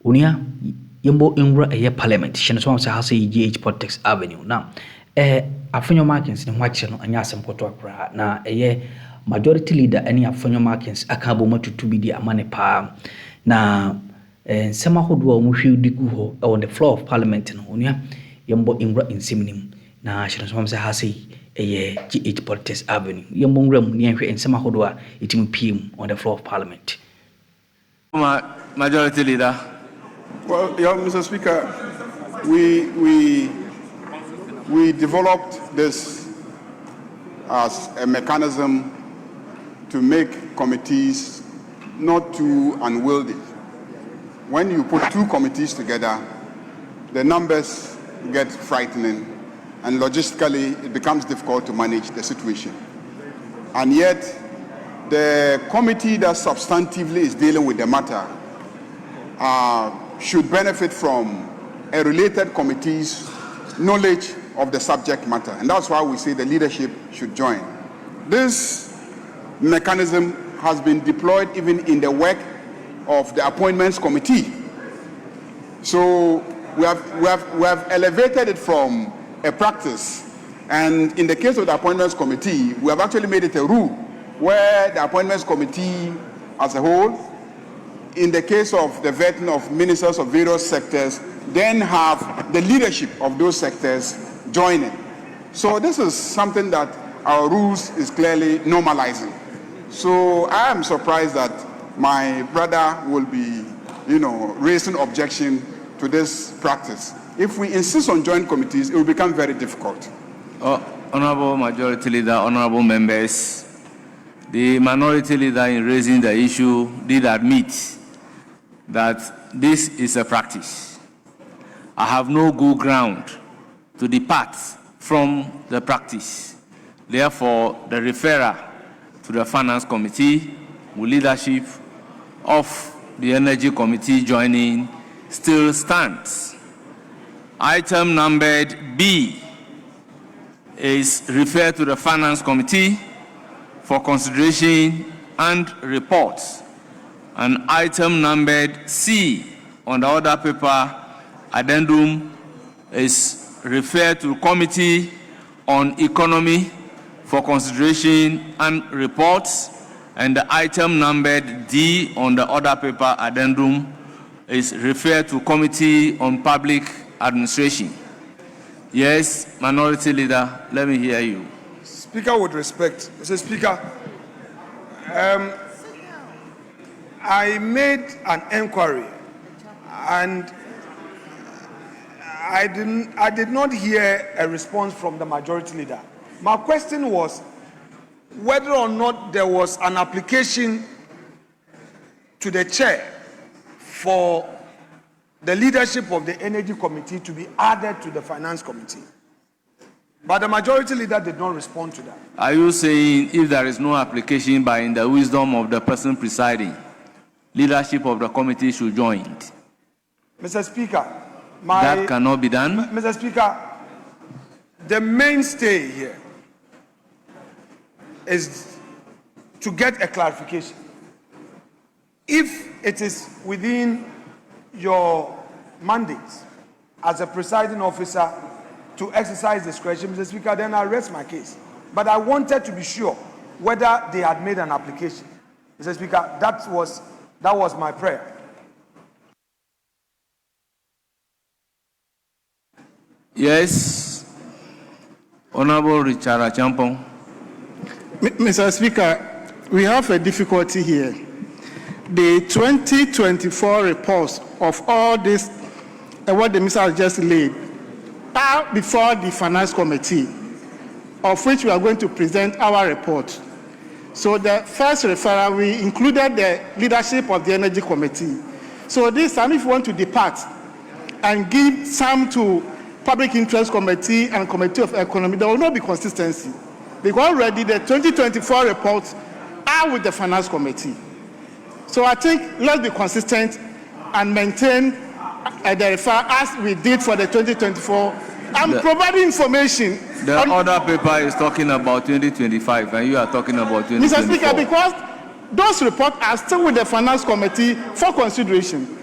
Unia yembo inra a parliament shen so say hase GH Politics Avenue na Afenyo Markins ni hwache no anya asem koto akra na majority leader any Afenyo Markins aka bo matutu bi di amane pa na nsema hodo a mo hwe digu ho on the floor of parliament no unia yembo inra inseminim na shen so say hase GH Politics Avenue yembo ngram ni hwe nsema hodo a etimi PM on the floor of parliament. Majority leader. Well, yeah, Mr. Speaker, we developed this as a mechanism to make committees not too unwieldy. When you put two committees together, the numbers get frightening, and logistically it becomes difficult to manage the situation. And yet, the committee that substantively is dealing with the matter should benefit from a related committee's knowledge of the subject matter. And that's why we say the leadership should join. This mechanism has been deployed even in the work of the appointments committee. So we have elevated it from a practice. And in the case of the appointments committee, we have actually made it a rule where the appointments committee as a whole, in the case of the vetting of ministers of various sectors, then have the leadership of those sectors joining. So this is something that our rules is clearly normalizing. So I am surprised that my brother will be, raising objection to this practice. If we insist on joint committees, it will become very difficult. Honorable Majority Leader, honorable members, the minority leader in raising the issue did admit that this is a practice. I have no good ground to depart from the practice. Therefore, the referral to the Finance Committee with leadership of the Energy Committee joining still stands. Item numbered B is referred to the Finance Committee for consideration and reports. And item numbered C on the order paper addendum is referred to Committee on Economy for consideration and reports. And the item numbered D on the order paper addendum is referred to Committee on Public Administration. Yes, Minority Leader, let me hear you. Speaker, with respect, Mr. Speaker, I made an inquiry and I did not hear a response from the majority leader. My question was whether or not there was an application to the chair for the leadership of the Energy Committee to be added to the Finance Committee. But the majority leader did not respond to that. Are you saying if there is no application by in the wisdom of the person presiding, leadership of the committee should join? Mr. Speaker, that cannot be done? Mr. Speaker, the mainstay here is to get a clarification. If it is within your mandate as a presiding officer to exercise discretion, Mr. Speaker, then I'll rest my case. But I wanted to be sure whether they had made an application. Mr. Speaker, that was my prayer. Yes, Honorable Richard Achampong. Mr. Speaker, we have a difficulty here. The 2024 reports of all this, what the minister has just laid, are before the Finance Committee, of which we are going to present our report. So the first referral, we included the leadership of the Energy Committee. So this time, if you want to depart and give some to Public Interest Committee and Committee of Economy, there will not be consistency. Because already the 2024 reports are with the Finance Committee. So I think let's be consistent and maintain the referral as we did for the 2024. I'm providing information. The order paper is talking about 2025 and you are talking about 2024. Mr. Speaker, because those reports are still with the Finance Committee for consideration.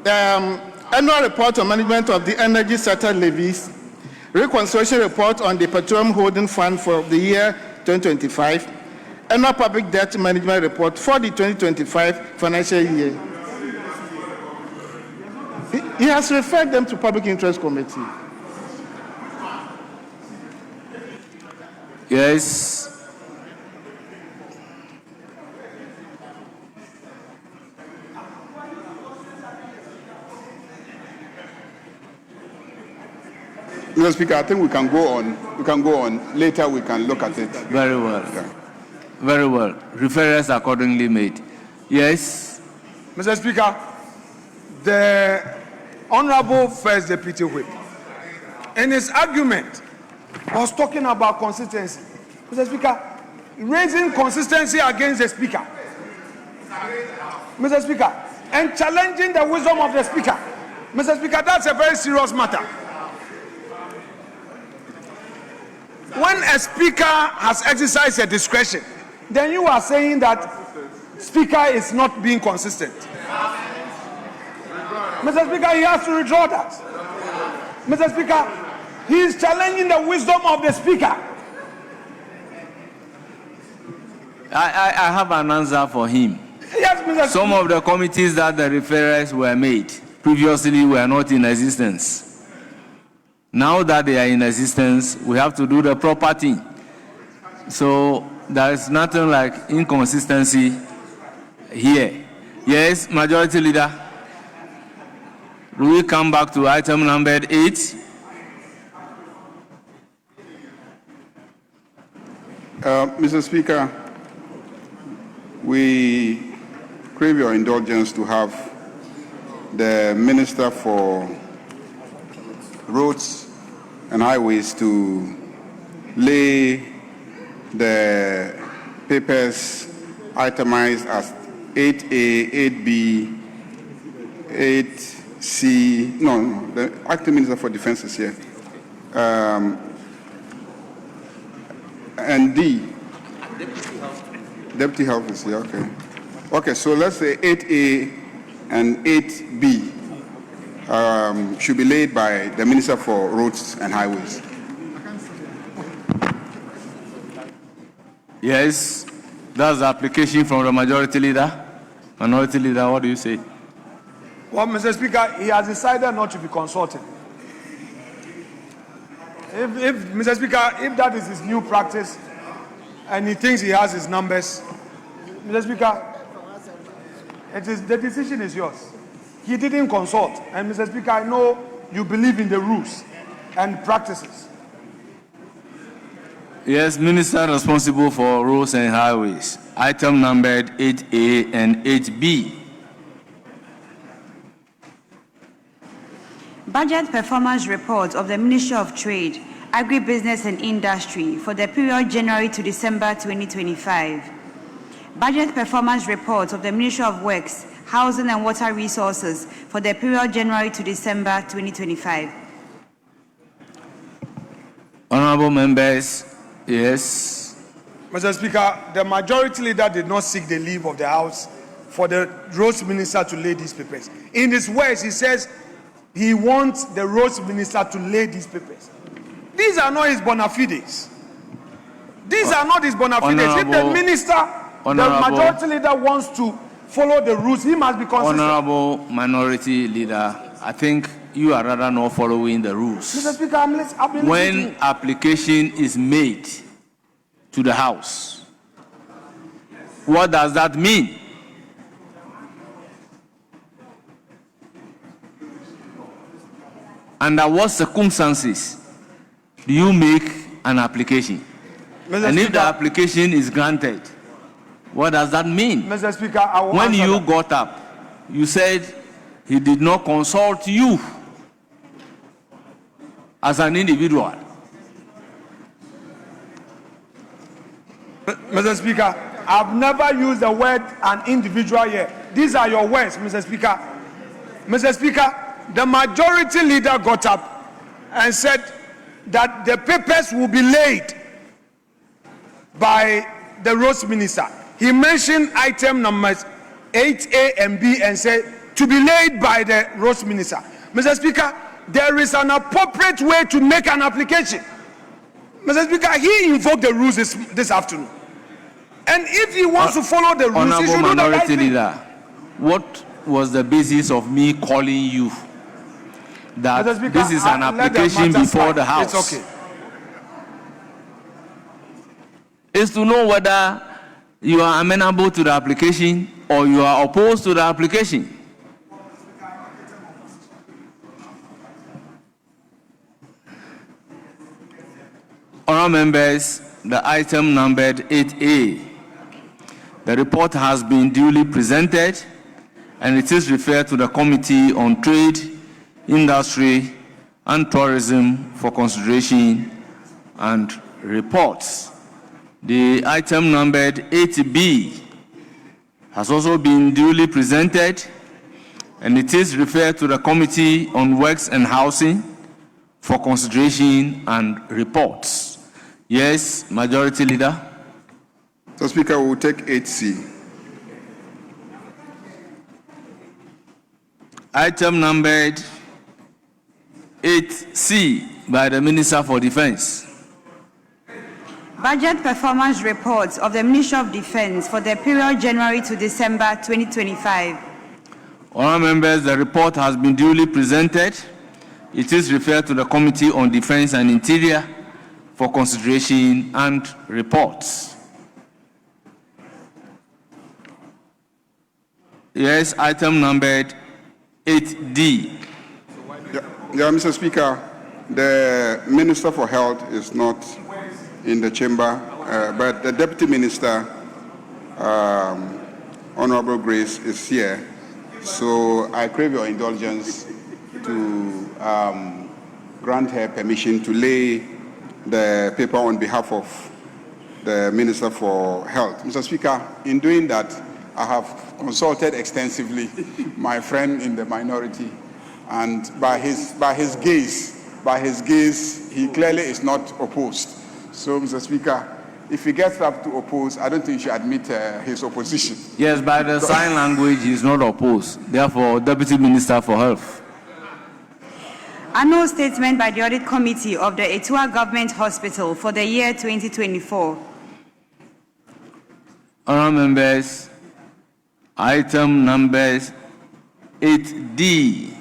Annual report on management of the energy sector levies, reconciliation report on the Petroleum Holding Fund for the year 2025, annual public debt management report for the 2025 financial year. He has referred them to Public Interest Committee. Yes. Mr. Speaker, I think we can go on. We can go on. Later we can look at it. Very well. Yeah. Very well. Referrals accordingly made. Yes. Mr. Speaker, the Honorable First Deputy Whip, in his argument, was talking about consistency. Mr. Speaker, raising consistency against the Speaker. Mr. Speaker, and challenging the wisdom of the Speaker. Mr. Speaker, that's a very serious matter. When a Speaker has exercised a discretion, then you are saying that Speaker is not being consistent. Mr. Speaker, he has to withdraw that. Mr. Speaker, he is challenging the wisdom of the Speaker. I have an answer for him. Yes, Mr. Speaker. Some of the committees that the referrals were made previously were not in existence. Now that they are in existence, we have to do the proper thing. So there is nothing like inconsistency here. Yes, Majority Leader. Will we come back to item number 8? Mr. Speaker, we crave your indulgence to have the Minister for Roads and Highways to lay the papers itemized as 8A, 8B, 8C. No, the Acting Minister for Defense is here. And D. Deputy Health is here, okay. Okay, so let's say 8A and 8B should be laid by the Minister for Roads and Highways. Yes, that's the application from the Majority Leader. Minority Leader, what do you say? Well, Mr. Speaker, he has decided not to be consulted. If Mr. Speaker, if that is his new practice and he thinks he has his numbers, Mr. Speaker, the decision is yours. He didn't consult. And Mr. Speaker, I know you believe in the rules and practices. Yes, Minister responsible for roads and highways. Item numbered 8A and 8B. Budget performance report of the Ministry of Trade, Agribusiness and Industry for the period January to December 2025. Budget performance report of the Ministry of Works, Housing and Water Resources for the period January to December 2025. Honorable members, yes. Mr. Speaker, the Majority Leader did not seek the leave of the House for the Roads Minister to lay these papers. In his words, he says he wants the Roads Minister to lay these papers. These are not his bona fides. These are not his bona fides. If the Minister, the Majority Leader wants to follow the rules, he must be consistent. Honorable Minority Leader, I think you are rather not following the rules. Mr. Speaker, I've been when listening. application is made to the House, what does that mean? Under what circumstances do you make an application? Mr. And Speaker, if the application is granted, what does that mean? Mr. Speaker, I will When answer you that. got up, you said he did not consult you as an individual. Mr. Speaker, I've never used the word an individual here. These are your words, Mr. Speaker. Mr. Speaker, the Majority Leader got up and said that the papers will be laid by the Roads Minister. He mentioned item numbers 8A and B and said to be laid by the Roads Minister. Mr. Speaker, there is an appropriate way to make an application. Mr. Speaker, he invoked the rules this afternoon. And if he wants to follow the rules, he should do the right thing. Leader, what was the basis of me calling you that Speaker, this is an application before the House? It's okay. Is to know whether you are amenable to the application or you are opposed to the application. Honourable members, the item numbered 8A. The report has been duly presented and it is referred to the Committee on Trade, Industry and Tourism for consideration and reports. The item numbered 8B has also been duly presented and it is referred to the Committee on Works and Housing for consideration and reports. Yes, Majority Leader. So, Speaker, we will take 8C. Item numbered 8C by the Minister for Defence. Budget performance reports of the Ministry of Defence for the period January to December 2025. Honourable members, the report has been duly presented. It is referred to the Committee on Defence and Interior for consideration and reports. Yes, item numbered 8D. Yeah, Mr. Speaker, the Minister for Health is not in the chamber, but the Deputy Minister, Honorable Grace, is here. So I crave your indulgence to grant her permission to lay the paper on behalf of the Minister for Health. Mr. Speaker, in doing that, I have consulted extensively my friend in the minority, and by his gaze, he clearly is not opposed. So, Mr. Speaker, if he gets up to oppose, I don't think he should admit his opposition. Yes, by the sign language, he is not opposed. Therefore, Deputy Minister for Health. Annual statement by the Audit Committee of the Etua Government Hospital for the year 2024. Honourable members, item numbers 8D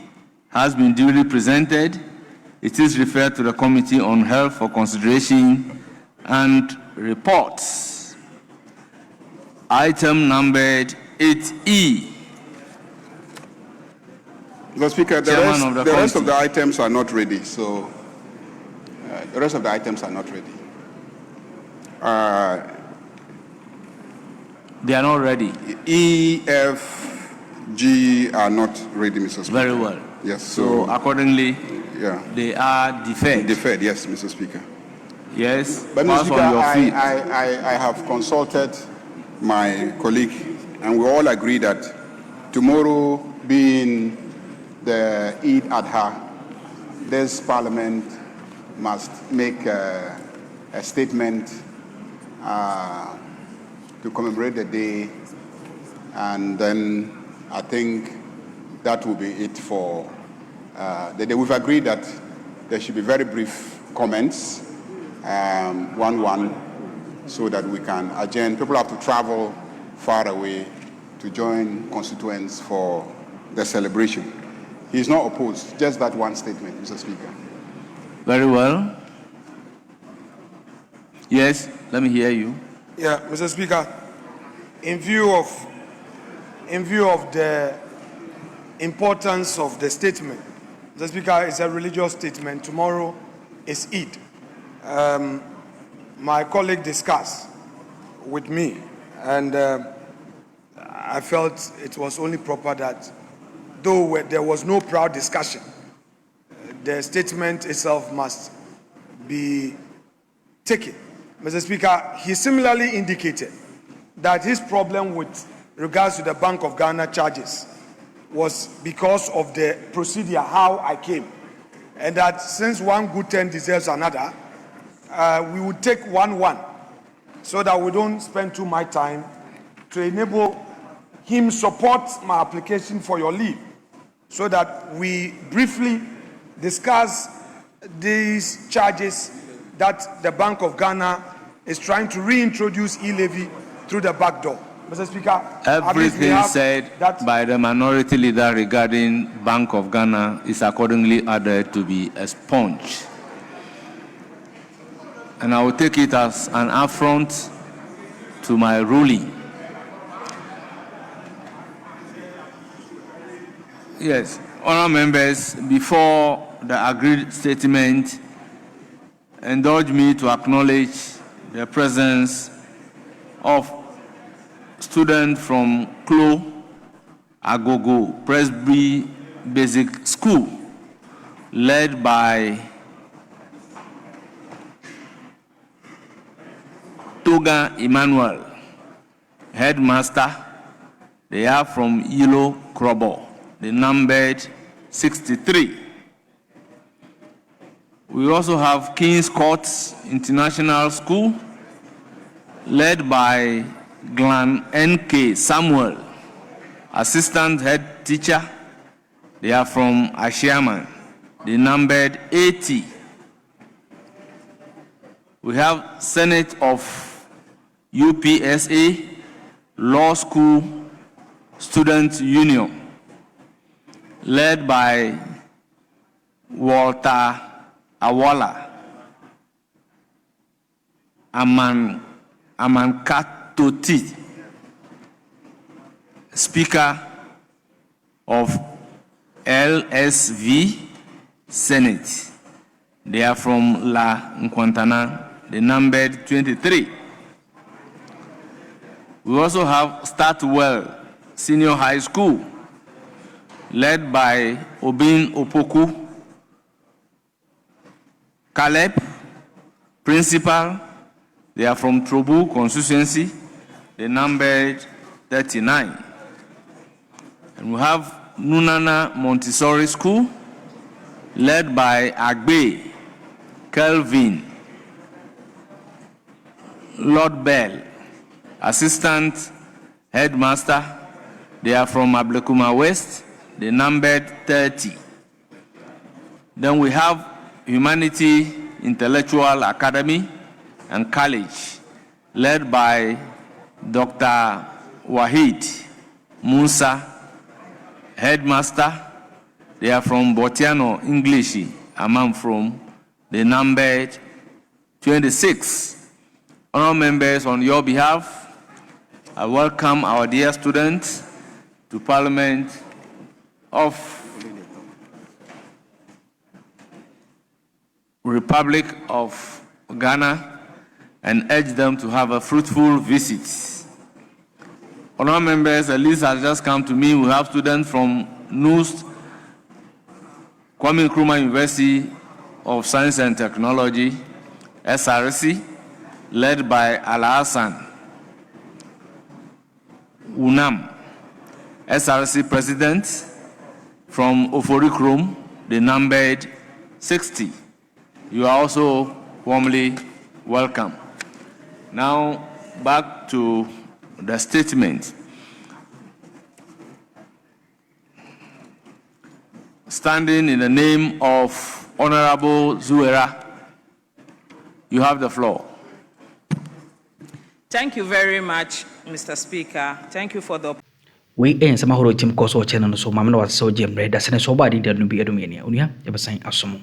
has been duly presented. It is referred to the Committee on Health for consideration and reports. Item numbered 8E. Mr. Speaker, the rest of the items are not ready. So, the rest of the items are not ready. They are not ready. E, F, G are not ready, Mr. Speaker. Very well. Yes. So accordingly, yeah, they are deferred. Deferred, yes, Mr. Speaker. Yes. But Mr. Speaker, I have consulted my colleague, and we all agree that tomorrow being the Eid Adha, this Parliament must make a statement to commemorate the day, and then I think that will be it for the day. We've agreed that there should be very brief comments, so that we can adjourn. People have to travel far away to join constituents for the celebration. He's not opposed, just that one statement, Mr. Speaker. Very well. Yes, let me hear you. Yeah, Mr. Speaker, in view of the importance of the statement, Mr. Speaker, it's a religious statement. Tomorrow is Eid. My colleague discussed with me, and I felt it was only proper that, though there was no proud discussion, the statement itself must be taken. Mr. Speaker, he similarly indicated that his problem with regards to the Bank of Ghana charges was because of the procedure, how I came, and that since one good turn deserves another, we would take 1-1 so that we don't spend too much time to enable him support my application for your leave so that we briefly discuss these charges that the Bank of Ghana is trying to reintroduce e-levy through the back door. Mr. Speaker, everything said by the minority leader regarding Bank of Ghana is accordingly ordered to be expunged. And I will take it as an affront to my ruling. Yes, honourable members, before the agreed statement, indulge me to acknowledge the presence of students from Klo Agogo Presby Basic School, led by Toga Emmanuel, headmaster. They are from Yilo Krobo, the numbered 63. We also have King's Court International School, led by Glenn N.K. Samuel, assistant head teacher. They are from Ashiaman, the numbered 80. We have Senate of UPSA Law School Student Union, led by Walter Awala Amankatoti, Speaker of LSV Senate. They are from La Nkwantana, the numbered 23. We also have Startwell Senior High School, led by Obin Opoku Caleb, principal. They are from Trobu constituency, the numbered 39. And we have Nunana Montessori School, led by Agbe Kelvin Lord Bell, assistant headmaster. They are from Ablekuma West, the numbered 30. Then we have Humanity Intellectual Academy and College, led by Dr. Wahid Musa, headmaster. They are from Botiano English, among from the numbered 26. Honourable members, on your behalf, I welcome our dear students to Parliament of Republic of Ghana and urge them to have a fruitful visit. Honourable members, a list has just come to me. We have students from NUST, Kwame Nkrumah University of Science and Technology, SRC, led by Al-Hassan Unam, SRC President, from Oforikrom, the numbered 60. You are also warmly welcome. Now, back to the statement. Standing in the name of Honorable Zuera, you have the floor. Thank you very much, Mr. Speaker. Thank you for the we sama horo tim koso channel so mamna wa so jemre da sene so ba di da nubi edumenia unia e basan asomo